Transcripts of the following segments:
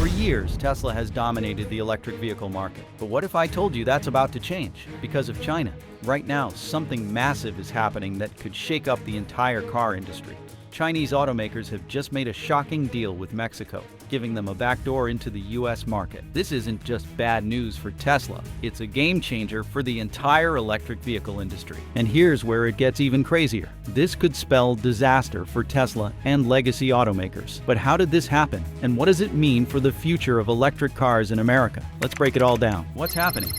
For years, Tesla has dominated the electric vehicle market. But what if I told you that's about to change? Because of China. Right now, something massive is happening that could shake up the entire car industry. Chinese automakers have just made a shocking deal with Mexico, giving them a backdoor into the US market. This isn't just bad news for Tesla, it's a game changer for the entire electric vehicle industry. And here's where it gets even crazier. This could spell disaster for Tesla and legacy automakers. But how did this happen? And what does it mean for the future of electric cars in America? Let's break it all down. What's happening?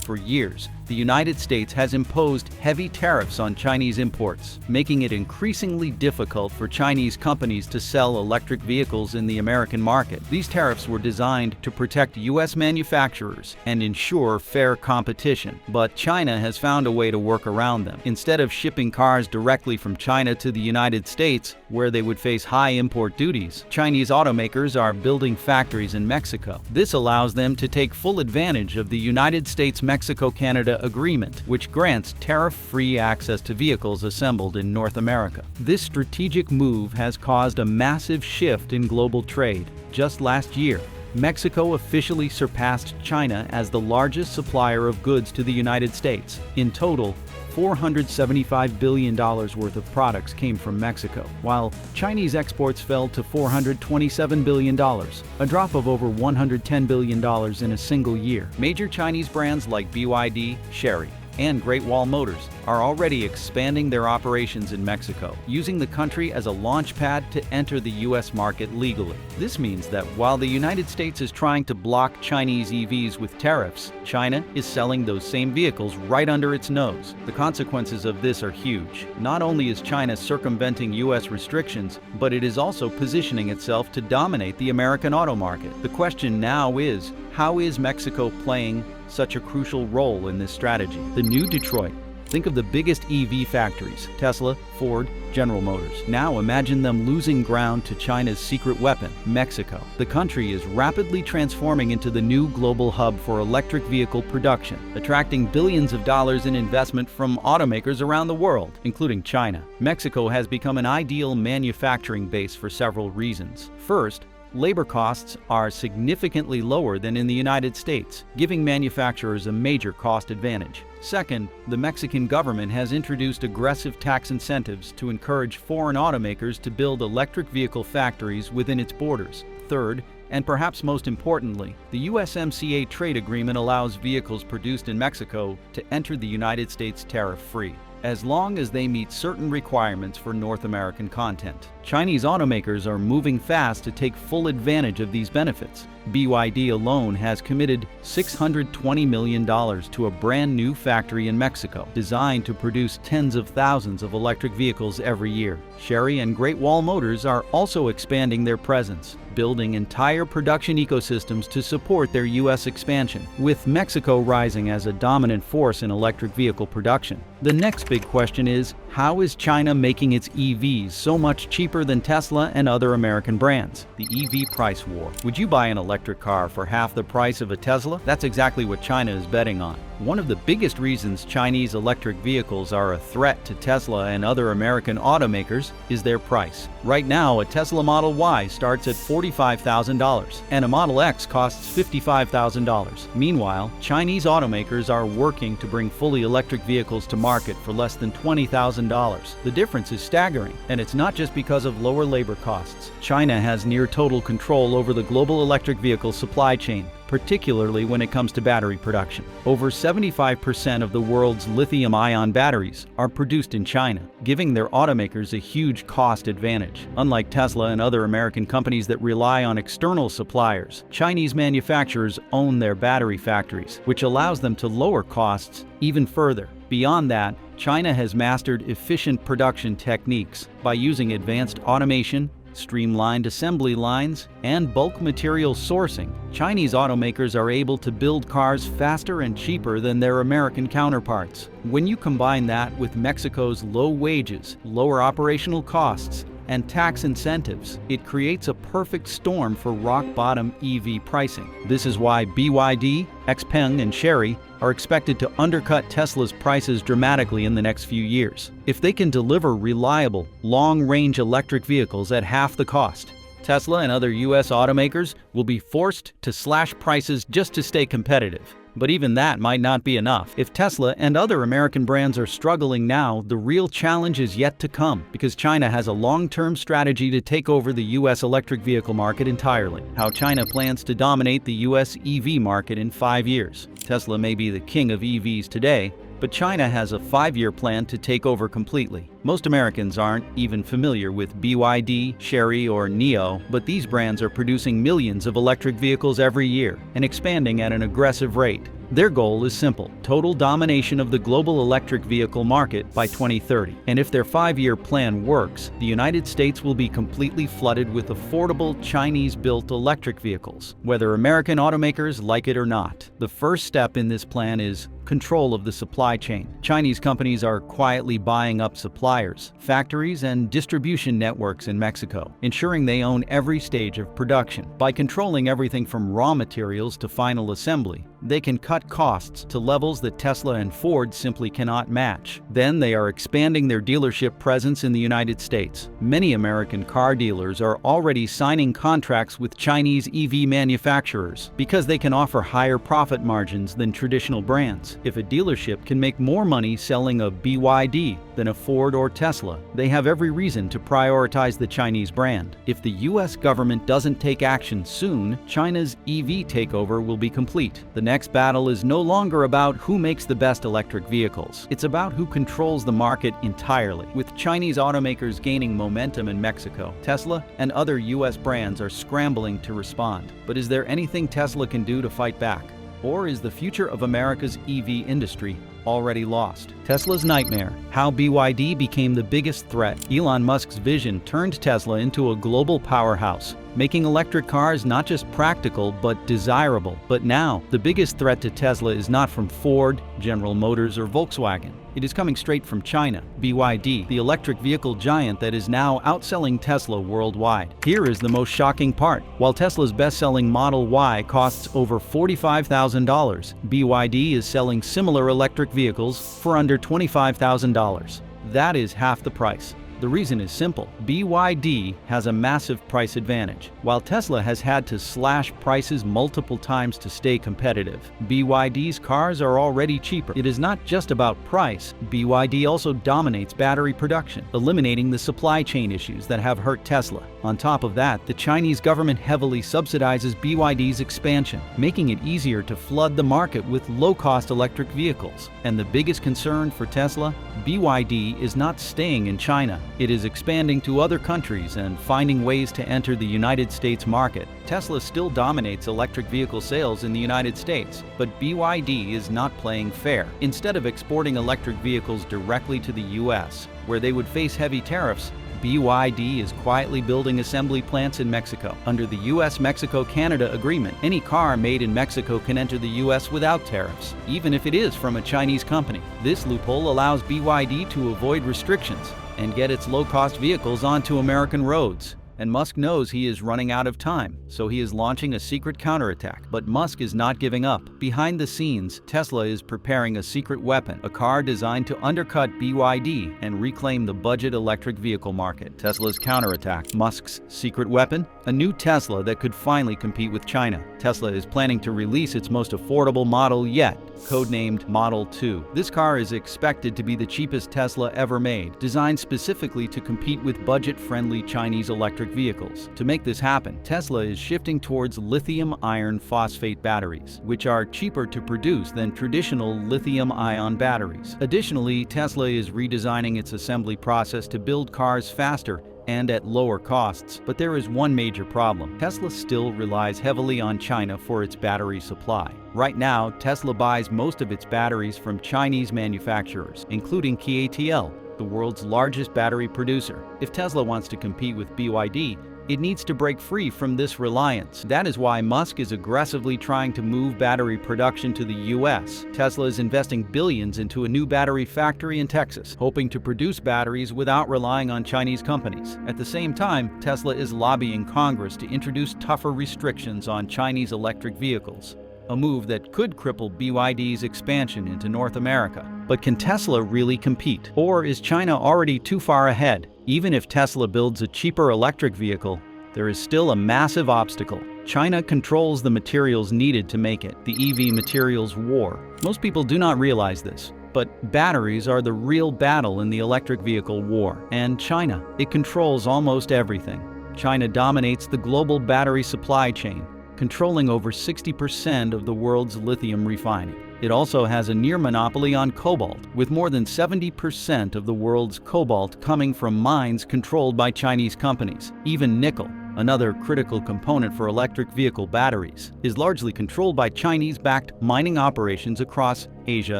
For years, the United States has imposed heavy tariffs on Chinese imports, making it increasingly difficult for Chinese companies to sell electric vehicles in the American market. These tariffs were designed to protect U.S. manufacturers and ensure fair competition, but China has found a way to work around them. Instead of shipping cars directly from China to the United States, where they would face high import duties, Chinese automakers are building factories in Mexico. This allows them to take full advantage of the United States-Mexico-Canada Agreement, which grants tariff-free access to vehicles assembled in North America. This strategic move has caused a massive shift in global trade. Just last year, Mexico officially surpassed China as the largest supplier of goods to the United States. In total, $475 billion worth of products came from Mexico, while Chinese exports fell to $427 billion, a drop of over $110 billion in a single year. Major Chinese brands like BYD, Chery, and Great Wall Motors are already expanding their operations in Mexico, using the country as a launchpad to enter the U.S. market legally. This means that while the United States is trying to block Chinese EVs with tariffs, China is selling those same vehicles right under its nose. The consequences of this are huge. Not only is China circumventing U.S. restrictions, but it is also positioning itself to dominate the American auto market. The question now is, how is Mexico playing such a crucial role in this strategy? The new Detroit. Think of the biggest EV factories, Tesla, Ford, General Motors. Now imagine them losing ground to China's secret weapon, Mexico. The country is rapidly transforming into the new global hub for electric vehicle production, attracting billions of dollars in investment from automakers around the world, including China. Mexico has become an ideal manufacturing base for several reasons. First, labor costs are significantly lower than in the United States, giving manufacturers a major cost advantage. Second, the Mexican government has introduced aggressive tax incentives to encourage foreign automakers to build electric vehicle factories within its borders. Third, and perhaps most importantly, the USMCA trade agreement allows vehicles produced in Mexico to enter the United States tariff-free, as long as they meet certain requirements for North American content. Chinese automakers are moving fast to take full advantage of these benefits. BYD alone has committed $620 million to a brand new factory in Mexico, designed to produce tens of thousands of electric vehicles every year. Chery and Great Wall Motors are also expanding their presence, building entire production ecosystems to support their U.S. expansion, with Mexico rising as a dominant force in electric vehicle production. The next big question is, how is China making its EVs so much cheaper than Tesla and other American brands? The EV price war. Would you buy an electric car for half the price of a Tesla? That's exactly what China is betting on. One of the biggest reasons Chinese electric vehicles are a threat to Tesla and other American automakers is their price. Right now, a Tesla Model Y starts at $45,000, and a Model X costs $55,000. Meanwhile, Chinese automakers are working to bring fully electric vehicles to market for less than $20,000. The difference is staggering, and it's not just because of lower labor costs. China has near total control over the global electric vehicle supply chain, particularly when it comes to battery production. Over 75% of the world's lithium-ion batteries are produced in China, giving their automakers a huge cost advantage. Unlike Tesla and other American companies that rely on external suppliers, Chinese manufacturers own their battery factories, which allows them to lower costs even further. Beyond that, China has mastered efficient production techniques by using advanced automation, streamlined assembly lines, and bulk material sourcing. Chinese automakers are able to build cars faster and cheaper than their American counterparts. When you combine that with Mexico's low wages, lower operational costs, and tax incentives, it creates a perfect storm for rock-bottom EV pricing. This is why BYD, XPeng, and Chery are expected to undercut Tesla's prices dramatically in the next few years. If they can deliver reliable, long-range electric vehicles at half the cost, Tesla and other US automakers will be forced to slash prices just to stay competitive. But even that might not be enough. If Tesla and other American brands are struggling now, the real challenge is yet to come, because China has a long-term strategy to take over the US electric vehicle market entirely. How China plans to dominate the US EV market in 5 years. Tesla may be the king of EVs today, but China has a 5-year plan to take over completely. Most Americans aren't even familiar with BYD, Chery, or NIO, but these brands are producing millions of electric vehicles every year and expanding at an aggressive rate. Their goal is simple: total domination of the global electric vehicle market by 2030. And if their 5-year plan works, the United States will be completely flooded with affordable Chinese-built electric vehicles, whether American automakers like it or not. The first step in this plan is control of the supply chain. Chinese companies are quietly buying up suppliers, factories, and distribution networks in Mexico, ensuring they own every stage of production. By controlling everything from raw materials to final assembly, they can cut costs to levels that Tesla and Ford simply cannot match. Then they are expanding their dealership presence in the United States. Many American car dealers are already signing contracts with Chinese EV manufacturers because they can offer higher profit margins than traditional brands. If a dealership can make more money selling a BYD than a Ford or Tesla, they have every reason to prioritize the Chinese brand. If the US government doesn't take action soon, China's EV takeover will be complete. The next battle is no longer about who makes the best electric vehicles. It's about who controls the market entirely. With Chinese automakers gaining momentum in Mexico, Tesla and other US brands are scrambling to respond. But is there anything Tesla can do to fight back? Or is the future of America's EV industry already lost? Tesla's nightmare: how BYD became the biggest threat. Elon Musk's vision turned Tesla into a global powerhouse, making electric cars not just practical but desirable. But now, the biggest threat to Tesla is not from Ford, General Motors, or Volkswagen. It is coming straight from China. BYD, the electric vehicle giant that is now outselling Tesla worldwide. Here is the most shocking part. While Tesla's best-selling Model Y costs over $45,000, BYD is selling similar electric vehicles for under $25,000. That is half the price. The reason is simple. BYD has a massive price advantage. While Tesla has had to slash prices multiple times to stay competitive, BYD's cars are already cheaper. It is not just about price. BYD also dominates battery production, eliminating the supply chain issues that have hurt Tesla. On top of that, the Chinese government heavily subsidizes BYD's expansion, making it easier to flood the market with low-cost electric vehicles. And the biggest concern for Tesla? BYD is not staying in China. It is expanding to other countries and finding ways to enter the United States market. Tesla still dominates electric vehicle sales in the United States, but BYD is not playing fair. Instead of exporting electric vehicles directly to the US, where they would face heavy tariffs, BYD is quietly building assembly plants in Mexico. Under the US-Mexico-Canada agreement, any car made in Mexico can enter the US without tariffs, even if it is from a Chinese company. This loophole allows BYD to avoid restrictions and get its low-cost vehicles onto American roads. And Musk knows he is running out of time, so he is launching a secret counterattack. But Musk is not giving up. Behind the scenes, Tesla is preparing a secret weapon, a car designed to undercut BYD and reclaim the budget electric vehicle market. Tesla's counterattack. Musk's secret weapon? A new Tesla that could finally compete with China. Tesla is planning to release its most affordable model yet, codenamed Model 2. This car is expected to be the cheapest Tesla ever made, designed specifically to compete with budget-friendly Chinese electric vehicles. To make this happen, Tesla is shifting towards lithium iron phosphate batteries, which are cheaper to produce than traditional lithium-ion batteries. Additionally, Tesla is redesigning its assembly process to build cars faster and at lower costs. But there is one major problem. Tesla still relies heavily on China for its battery supply. Right now, Tesla buys most of its batteries from Chinese manufacturers, including CATL, the world's largest battery producer. If Tesla wants to compete with BYD, it needs to break free from this reliance. That is why Musk is aggressively trying to move battery production to the US. Tesla is investing billions into a new battery factory in Texas, hoping to produce batteries without relying on Chinese companies. At the same time, Tesla is lobbying Congress to introduce tougher restrictions on Chinese electric vehicles, a move that could cripple BYD's expansion into North America. But can Tesla really compete? Or is China already too far ahead? Even if Tesla builds a cheaper electric vehicle, there is still a massive obstacle. China controls the materials needed to make it, the EV materials war. Most people do not realize this, but batteries are the real battle in the electric vehicle war. And China, it controls almost everything. China dominates the global battery supply chain, controlling over 60% of the world's lithium refining. It also has a near monopoly on cobalt, with more than 70% of the world's cobalt coming from mines controlled by Chinese companies. Even nickel, another critical component for electric vehicle batteries, is largely controlled by Chinese-backed mining operations across Asia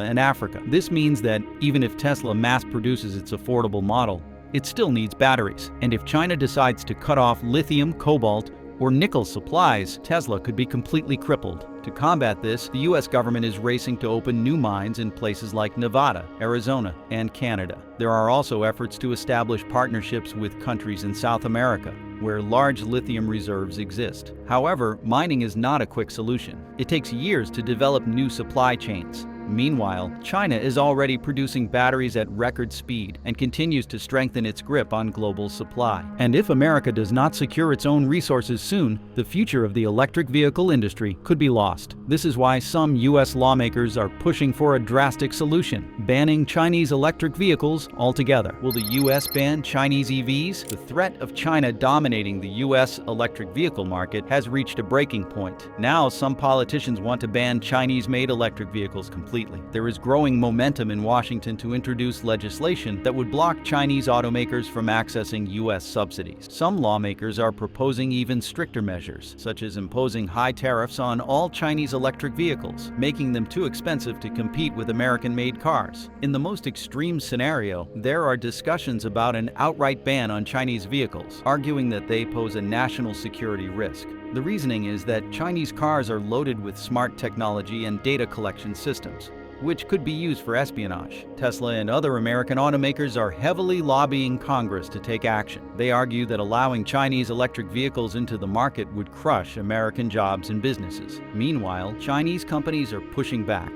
and Africa. This means that even if Tesla mass produces its affordable model, it still needs batteries. And if China decides to cut off lithium, cobalt, or nickel supplies, Tesla could be completely crippled. To combat this, the US government is racing to open new mines in places like Nevada, Arizona, and Canada. There are also efforts to establish partnerships with countries in South America, where large lithium reserves exist. However, mining is not a quick solution. It takes years to develop new supply chains. Meanwhile, China is already producing batteries at record speed and continues to strengthen its grip on global supply. And if America does not secure its own resources soon, the future of the electric vehicle industry could be lost. This is why some US lawmakers are pushing for a drastic solution, banning Chinese electric vehicles altogether. Will the US ban Chinese EVs? The threat of China dominating the US electric vehicle market has reached a breaking point. Now, some politicians want to ban Chinese-made electric vehicles completely. There is growing momentum in Washington to introduce legislation that would block Chinese automakers from accessing US subsidies. Some lawmakers are proposing even stricter measures, such as imposing high tariffs on all Chinese electric vehicles, making them too expensive to compete with American-made cars. In the most extreme scenario, there are discussions about an outright ban on Chinese vehicles, arguing that they pose a national security risk. The reasoning is that Chinese cars are loaded with smart technology and data collection systems, which could be used for espionage. Tesla and other American automakers are heavily lobbying Congress to take action. They argue that allowing Chinese electric vehicles into the market would crush American jobs and businesses. Meanwhile, Chinese companies are pushing back,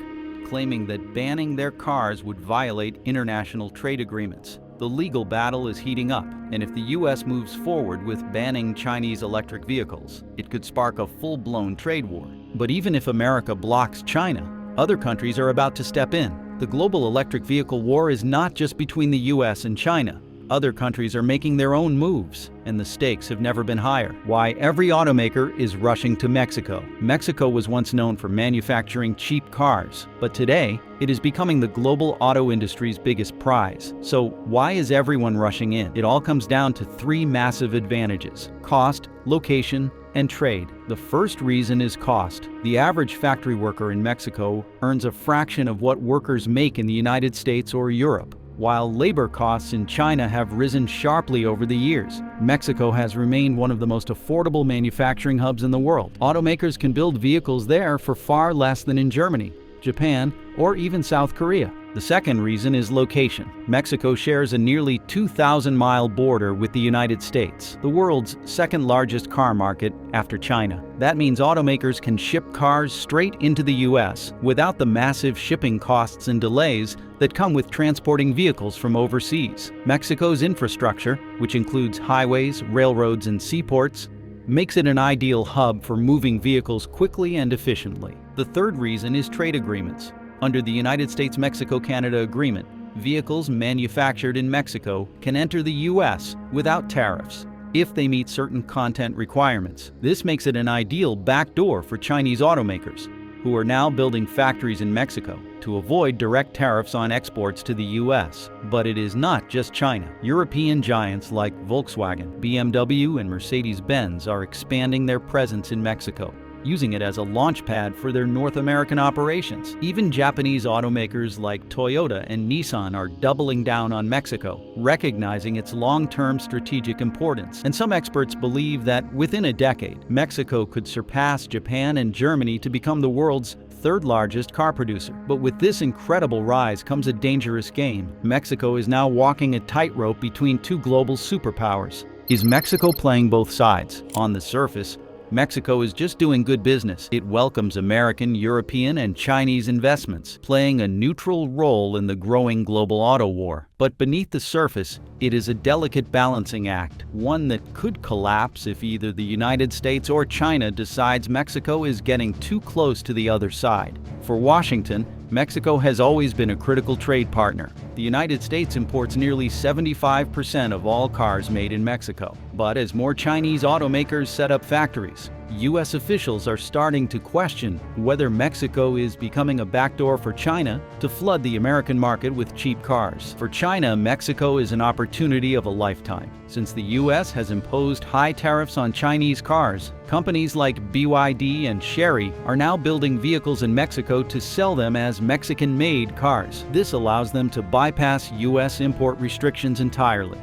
claiming that banning their cars would violate international trade agreements. The legal battle is heating up, and if the US moves forward with banning Chinese electric vehicles, it could spark a full-blown trade war. But even if America blocks China, other countries are about to step in. The global electric vehicle war is not just between the US and China. Other countries are making their own moves, and the stakes have never been higher. Why every automaker is rushing to Mexico. Mexico was once known for manufacturing cheap cars, but today it is becoming the global auto industry's biggest prize. So why is everyone rushing in? It all comes down to three massive advantages: cost, location, and trade. The first reason is cost. The average factory worker in Mexico earns a fraction of what workers make in the United States or Europe. While labor costs in China have risen sharply over the years, Mexico has remained one of the most affordable manufacturing hubs in the world. Automakers can build vehicles there for far less than in Germany, Japan, or even South Korea. The second reason is location. Mexico shares a nearly 2,000-mile border with the United States, the world's second-largest car market after China. That means automakers can ship cars straight into the US without the massive shipping costs and delays that come with transporting vehicles from overseas. Mexico's infrastructure, which includes highways, railroads, and seaports, makes it an ideal hub for moving vehicles quickly and efficiently. The third reason is trade agreements. Under the United States-Mexico-Canada Agreement, vehicles manufactured in Mexico can enter the US without tariffs if they meet certain content requirements. This makes it an ideal backdoor for Chinese automakers, who are now building factories in Mexico to avoid direct tariffs on exports to the US. But it is not just China. European giants like Volkswagen, BMW, and Mercedes-Benz are expanding their presence in Mexico, using it as a launchpad for their North American operations. Even Japanese automakers like Toyota and Nissan are doubling down on Mexico, recognizing its long-term strategic importance. And some experts believe that within a decade, Mexico could surpass Japan and Germany to become the world's third-largest car producer. But with this incredible rise comes a dangerous game. Mexico is now walking a tightrope between two global superpowers. Is Mexico playing both sides? On the surface, Mexico is just doing good business. It welcomes American, European, and Chinese investments, playing a neutral role in the growing global auto war. But beneath the surface, it is a delicate balancing act, one that could collapse if either the United States or China decides Mexico is getting too close to the other side. For Washington, Mexico has always been a critical trade partner. The United States imports nearly 75% of all cars made in Mexico. But as more Chinese automakers set up factories, U.S. officials are starting to question whether Mexico is becoming a backdoor for China to flood the American market with cheap cars. For China, Mexico is an opportunity of a lifetime. Since the U.S. has imposed high tariffs on Chinese cars, companies like BYD and Chery are now building vehicles in Mexico to sell them as Mexican-made cars. This allows them to bypass U.S. import restrictions entirely.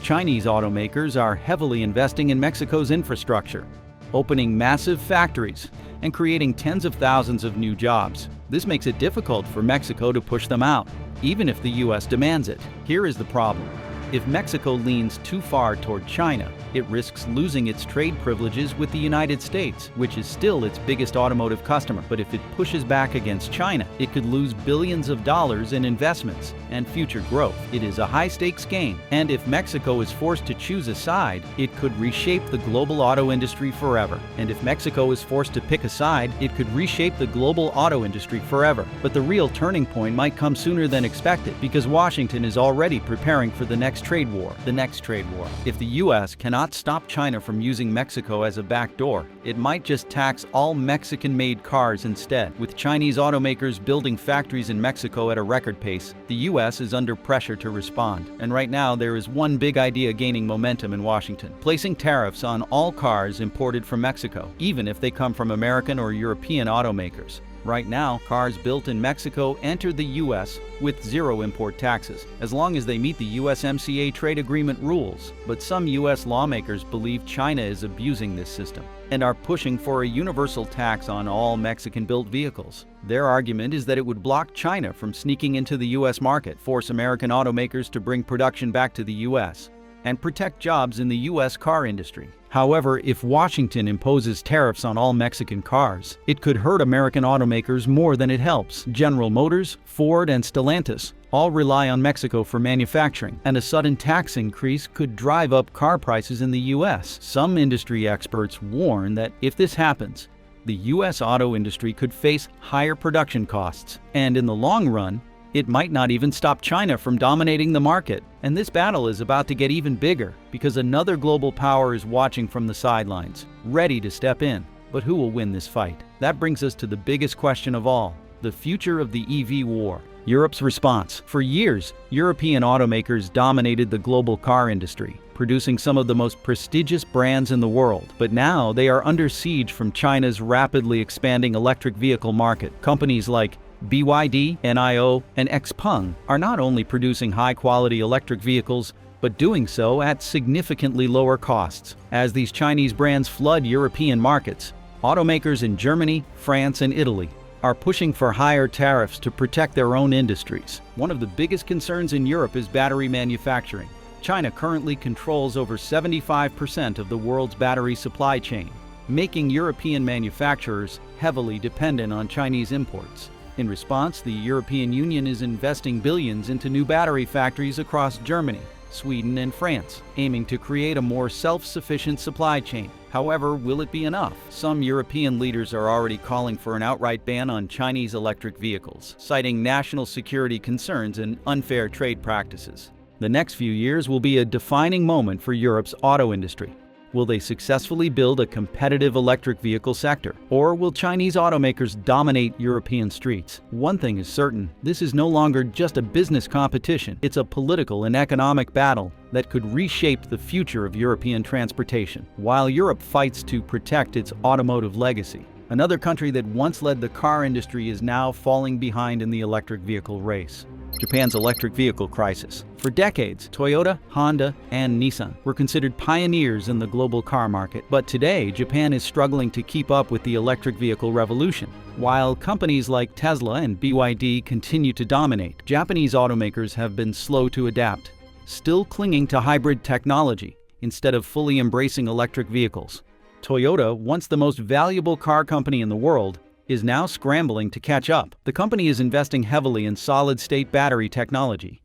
Chinese automakers are heavily investing in Mexico's infrastructure, opening massive factories and creating tens of thousands of new jobs. This makes it difficult for Mexico to push them out, even if the U.S. demands it. Here is the problem. If Mexico leans too far toward China, it risks losing its trade privileges with the United States, which is still its biggest automotive customer. But if it pushes back against China, it could lose billions of dollars in investments and future growth. It is a high-stakes game, and if Mexico is forced to choose a side, it could reshape the global auto industry forever. And if Mexico is forced to pick a side, it could reshape the global auto industry forever. But the real turning point might come sooner than expected, because Washington is already preparing for the next trade war. If the U.S. cannot stop China from using Mexico as a backdoor, it might just tax all Mexican-made cars instead. With Chinese automakers building factories in Mexico at a record pace, the U.S. is under pressure to respond. And right now, there is one big idea gaining momentum in Washington: placing tariffs on all cars imported from Mexico, even if they come from American or European automakers. Right now, cars built in Mexico enter the U.S. with zero import taxes, as long as they meet the USMCA trade agreement rules. But some U.S. lawmakers believe China is abusing this system and are pushing for a universal tax on all Mexican-built vehicles. Their argument is that it would block China from sneaking into the U.S. market, force American automakers to bring production back to the U.S., and protect jobs in the U.S. car industry. However, if Washington imposes tariffs on all Mexican cars, it could hurt American automakers more than it helps. General Motors, Ford, and Stellantis all rely on Mexico for manufacturing, and a sudden tax increase could drive up car prices in the U.S. Some industry experts warn that if this happens, the U.S. auto industry could face higher production costs, and in the long run, it might not even stop China from dominating the market. And this battle is about to get even bigger, because another global power is watching from the sidelines, ready to step in. But who will win this fight? That brings us to the biggest question of all: the future of the EV war. Europe's response. For years, European automakers dominated the global car industry, producing some of the most prestigious brands in the world. But now they are under siege from China's rapidly expanding electric vehicle market. Companies like BYD, NIO, and XPeng are not only producing high-quality electric vehicles, but doing so at significantly lower costs. As these Chinese brands flood European markets, automakers in Germany, France, and Italy are pushing for higher tariffs to protect their own industries. One of the biggest concerns in Europe is battery manufacturing. China currently controls over 75% of the world's battery supply chain, making European manufacturers heavily dependent on Chinese imports. In response, the European Union is investing billions into new battery factories across Germany, Sweden, and France, aiming to create a more self-sufficient supply chain. However, will it be enough? Some European leaders are already calling for an outright ban on Chinese electric vehicles, citing national security concerns and unfair trade practices. The next few years will be a defining moment for Europe's auto industry. Will they successfully build a competitive electric vehicle sector? Or will Chinese automakers dominate European streets? One thing is certain: this is no longer just a business competition. It's a political and economic battle that could reshape the future of European transportation. While Europe fights to protect its automotive legacy, another country that once led the car industry is now falling behind in the electric vehicle race: Japan's electric vehicle crisis. For decades, Toyota, Honda, and Nissan were considered pioneers in the global car market, but today Japan is struggling to keep up with the electric vehicle revolution. While companies like Tesla and BYD continue to dominate, Japanese automakers have been slow to adapt, still clinging to hybrid technology instead of fully embracing electric vehicles. Toyota, once the most valuable car company in the world, is now scrambling to catch up. The company is investing heavily in solid-state battery technology,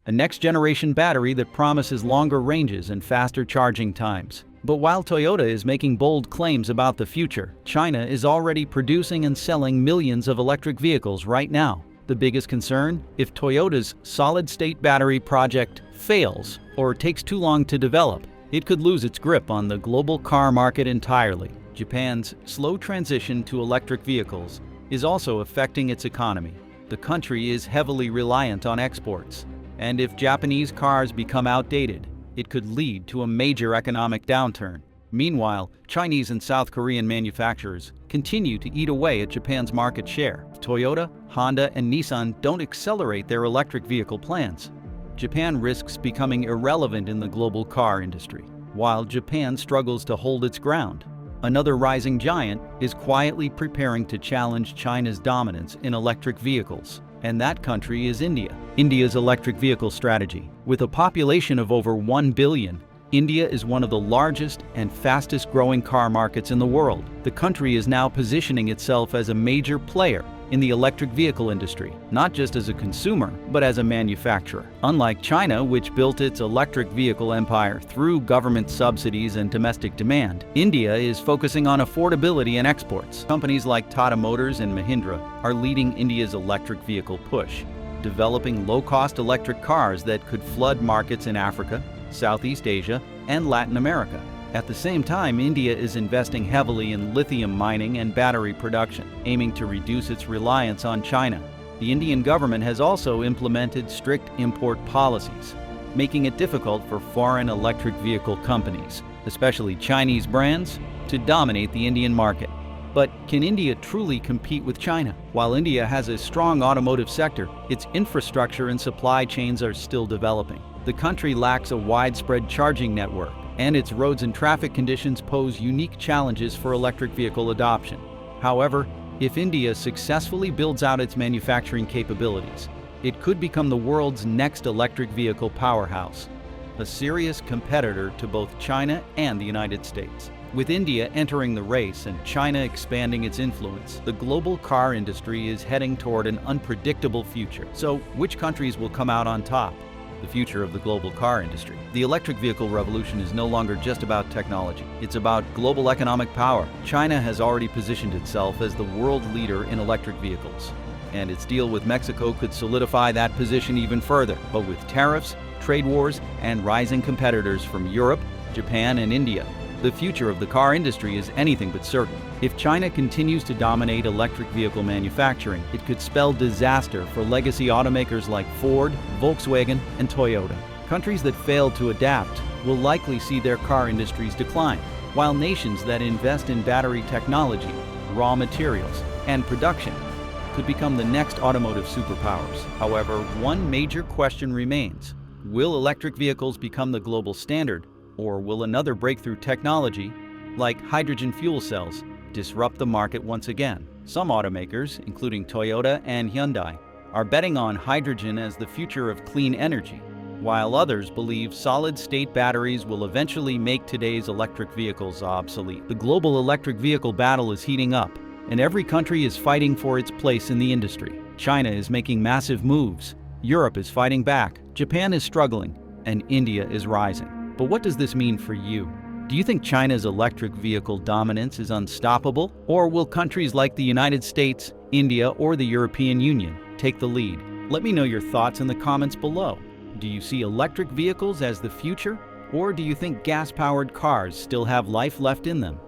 a next-generation battery that promises longer ranges and faster charging times. But while Toyota is making bold claims about the future, China is already producing and selling millions of electric vehicles right now. The biggest concern? If Toyota's solid-state battery project fails or takes too long to develop, it could lose its grip on the global car market entirely. Japan's slow transition to electric vehicles is also affecting its economy. The country is heavily reliant on exports, and if Japanese cars become outdated, it could lead to a major economic downturn. Meanwhile, Chinese and South Korean manufacturers continue to eat away at Japan's market share. If Toyota, Honda, and Nissan don't accelerate their electric vehicle plans, Japan risks becoming irrelevant in the global car industry. While Japan struggles to hold its ground, another rising giant is quietly preparing to challenge China's dominance in electric vehicles, and that country is India. India's electric vehicle strategy. With a population of over 1 billion, India is one of the largest and fastest-growing car markets in the world. The country is now positioning itself as a major player in the electric vehicle industry, not just as a consumer, but as a manufacturer. Unlike China, which built its electric vehicle empire through government subsidies and domestic demand, India is focusing on affordability and exports. Companies like Tata Motors and Mahindra are leading India's electric vehicle push, developing low-cost electric cars that could flood markets in Africa, Southeast Asia, and Latin America. At the same time, India is investing heavily in lithium mining and battery production, aiming to reduce its reliance on China. The Indian government has also implemented strict import policies, making it difficult for foreign electric vehicle companies, especially Chinese brands, to dominate the Indian market. But can India truly compete with China? While India has a strong automotive sector, its infrastructure and supply chains are still developing. The country lacks a widespread charging network, and its roads and traffic conditions pose unique challenges for electric vehicle adoption. However, if India successfully builds out its manufacturing capabilities, it could become the world's next electric vehicle powerhouse, a serious competitor to both China and the United States. With India entering the race and China expanding its influence, the global car industry is heading toward an unpredictable future. So, which countries will come out on top? The future of the global car industry. The electric vehicle revolution is no longer just about technology. It's about global economic power. China has already positioned itself as the world leader in electric vehicles, and its deal with Mexico could solidify that position even further. But with tariffs, trade wars, and rising competitors from Europe, Japan, and India, the future of the car industry is anything but certain. If China continues to dominate electric vehicle manufacturing, it could spell disaster for legacy automakers like Ford, Volkswagen, and Toyota. Countries that fail to adapt will likely see their car industries decline, while nations that invest in battery technology, raw materials, and production could become the next automotive superpowers. However, one major question remains: will electric vehicles become the global standard, or will another breakthrough technology, like hydrogen fuel cells, disrupt the market once again? Some automakers, including Toyota and Hyundai, are betting on hydrogen as the future of clean energy, while others believe solid-state batteries will eventually make today's electric vehicles obsolete. The global electric vehicle battle is heating up, and every country is fighting for its place in the industry. China is making massive moves, Europe is fighting back, Japan is struggling, and India is rising. But what does this mean for you? Do you think China's electric vehicle dominance is unstoppable? Or will countries like the United States, India, or the European Union take the lead? Let me know your thoughts in the comments below. Do you see electric vehicles as the future? Or do you think gas-powered cars still have life left in them?